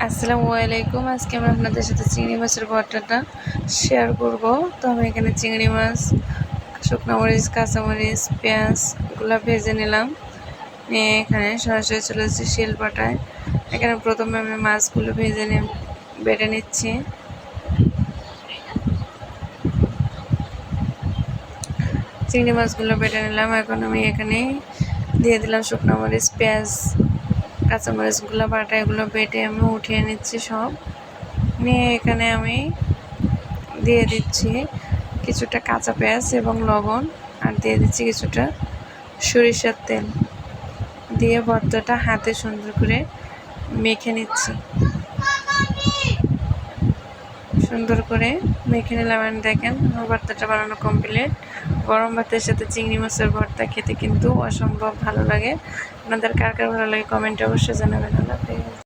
আসসালামু আলাইকুম। আজকে আমি আপনাদের সাথে চিংড়ি মাছের ভর্তাটা শেয়ার করব। তো আমি এখানে চিংড়ি মাছ, শুকনো মরিচ, কাঁচামরিচ, পেঁয়াজ এগুলো ভেজে নিলাম। নিয়ে এখানে সরাসরি চলে যাচ্ছি শিলপাটায়। এখানে প্রথমে আমি মাছগুলো বেটে নিচ্ছি। চিংড়ি মাছগুলো বেটে নিলাম। এখন আমি এখানে দিয়ে দিলাম শুকনো মরিচ, পেঁয়াজ, কাঁচামরিচগুলো বাটা, এগুলো বেটে আমি উঠিয়ে নিচ্ছি সব। নিয়ে এখানে আমি দিয়ে দিচ্ছি কিছুটা কাঁচা পেঁয়াজ এবং লবণ, আর দিয়ে দিচ্ছি কিছুটা সরিষার তেল। দিয়ে ভর্তাটা হাতে সুন্দর করে মেখে নিচ্ছি। সুন্দর করে মেখে নিলাম। দেখেন আমার ভর্তাটা বানানো কমপ্লিট। গরম ভাতের সাথে চিংড়ি মাছের ভর্তা খেতে কিন্তু অসম্ভব ভালো লাগে। আপনাদের কার কার ভালো লাগে কমেন্টে অবশ্যই জানাবেন। আল্লাহ হাফেজ।